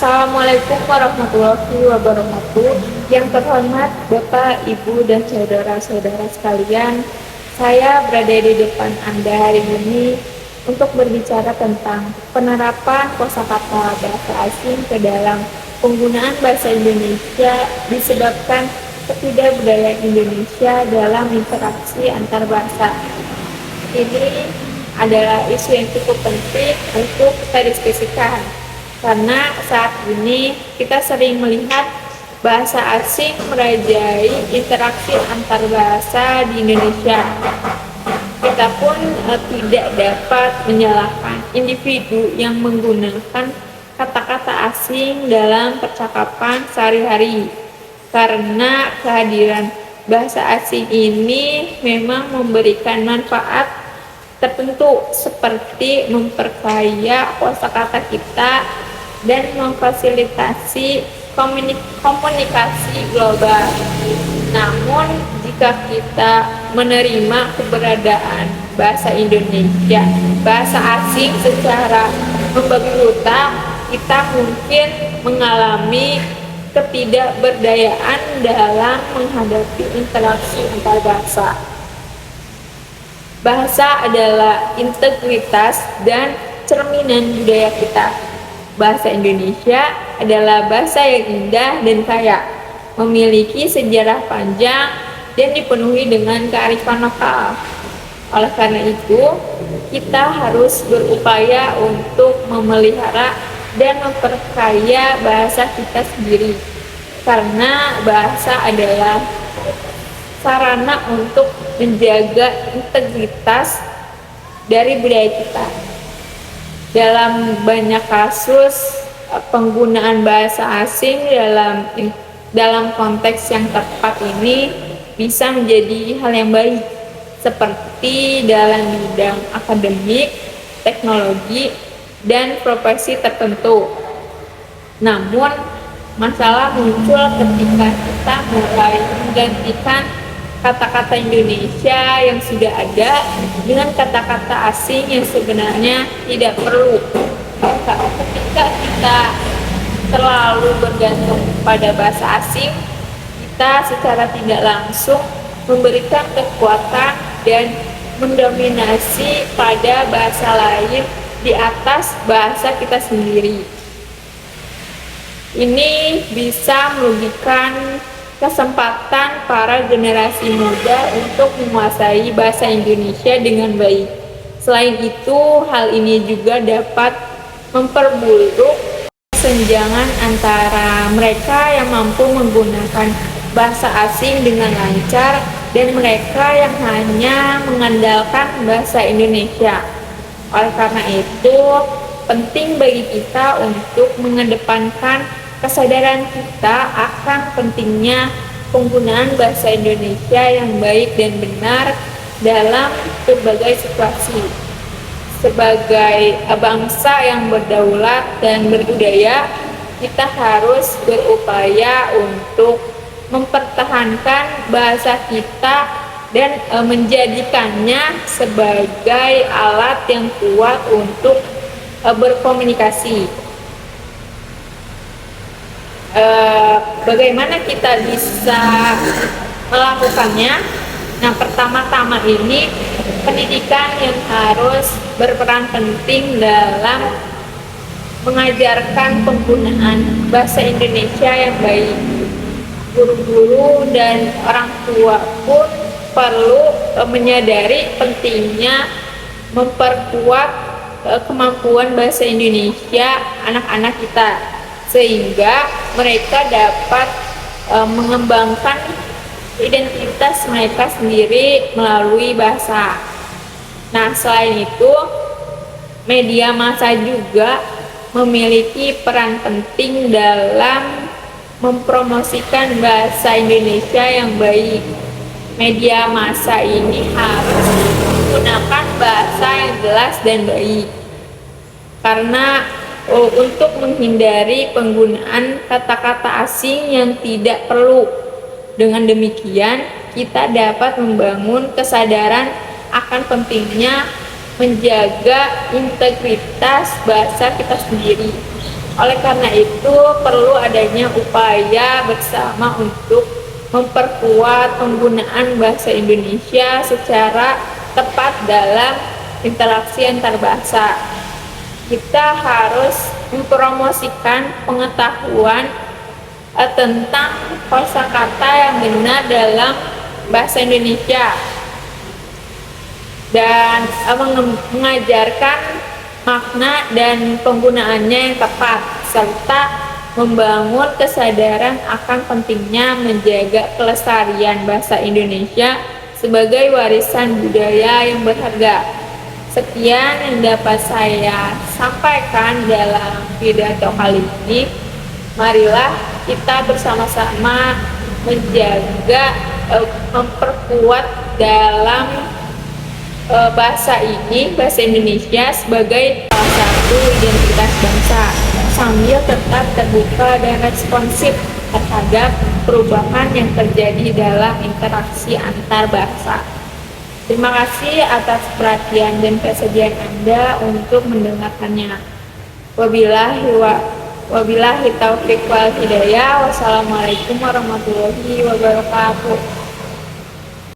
Assalamualaikum warahmatullahi wabarakatuh. Yang terhormat Bapak, Ibu, dan saudara-saudara sekalian, saya berada di depan Anda hari ini untuk berbicara tentang penerapan kosakata bahasa asing ke dalam penggunaan bahasa Indonesia disebabkan ketidakbudayaan Indonesia dalam interaksi antar bahasa. Ini adalah isu yang cukup penting untuk kita diskusikan. Karena saat ini kita sering melihat bahasa asing merajai interaksi antar bahasa di Indonesia. Kita pun tidak dapat menyalahkan individu yang menggunakan kata-kata asing dalam percakapan sehari-hari. Karena kehadiran bahasa asing ini memang memberikan manfaat tertentu seperti memperkaya kosakata kita dan memfasilitasi komunikasi global. Namun, jika kita menerima keberadaan bahasa Indonesia, bahasa asing secara membabi buta, kita mungkin mengalami ketidakberdayaan dalam menghadapi interaksi antar bahasa. Bahasa adalah integritas dan cerminan budaya kita. Bahasa Indonesia adalah bahasa yang indah dan kaya, memiliki sejarah panjang dan dipenuhi dengan kearifan lokal. Oleh karena itu, kita harus berupaya untuk memelihara dan memperkaya bahasa kita sendiri. Karena bahasa adalah sarana untuk menjaga integritas dari budaya kita. Dalam banyak kasus, penggunaan bahasa asing dalam konteks yang tepat ini bisa menjadi hal yang baik, seperti dalam bidang akademik, teknologi, dan profesi tertentu. Namun, masalah muncul ketika kita mulai menggantikan kata-kata Indonesia yang sudah ada dengan kata-kata asing yang sebenarnya tidak perlu. Ketika kita terlalu bergantung pada bahasa asing, kita secara tidak langsung memberikan kekuatan dan mendominasi pada bahasa lain di atas bahasa kita sendiri. Ini bisa merugikan kesempatan para generasi muda untuk menguasai bahasa Indonesia dengan baik. Selain itu, hal ini juga dapat memperburuk kesenjangan antara mereka yang mampu menggunakan bahasa asing dengan lancar dan mereka yang hanya mengandalkan bahasa Indonesia. Oleh karena itu, penting bagi kita untuk mengedepankan kesadaran kita akan pentingnya penggunaan bahasa Indonesia yang baik dan benar dalam berbagai situasi. Sebagai bangsa yang berdaulat dan berbudaya, kita harus berupaya untuk mempertahankan bahasa kita dan menjadikannya sebagai alat yang kuat untuk berkomunikasi. Bagaimana kita bisa melakukannya? Nah, pertama-tama ini pendidikan yang harus berperan penting dalam mengajarkan penggunaan bahasa Indonesia yang baik. Guru-guru dan orang tua pun perlu menyadari pentingnya memperkuat kemampuan bahasa Indonesia anak-anak kita, sehingga mereka dapat mengembangkan identitas mereka sendiri melalui bahasa. Nah, selain itu, media massa juga memiliki peran penting dalam mempromosikan bahasa Indonesia yang baik. Media massa ini harus menggunakan bahasa yang jelas dan baik. Karena untuk menghindari penggunaan kata-kata asing yang tidak perlu. Dengan demikian, kita dapat membangun kesadaran akan pentingnya menjaga integritas bahasa kita sendiri. Oleh karena itu, perlu adanya upaya bersama untuk memperkuat penggunaan bahasa Indonesia secara tepat dalam interaksi antar bahasa. Kita harus mempromosikan pengetahuan tentang kosakata yang benar dalam bahasa Indonesia dan mengajarkan makna dan penggunaannya yang tepat, serta membangun kesadaran akan pentingnya menjaga kelestarian bahasa Indonesia sebagai warisan budaya yang berharga. Sekian yang dapat saya sampaikan dalam pidato kali ini. Marilah kita bersama-sama menjaga, memperkuat dalam bahasa Indonesia sebagai salah satu identitas bangsa, sambil tetap terbuka dan responsif terhadap perubahan yang terjadi dalam interaksi antar bangsa. Terima kasih atas perhatian dan kesediaan Anda untuk mendengarkannya. Wabillahi taufiq wal hidayah. Wassalamualaikum warahmatullahi wabarakatuh.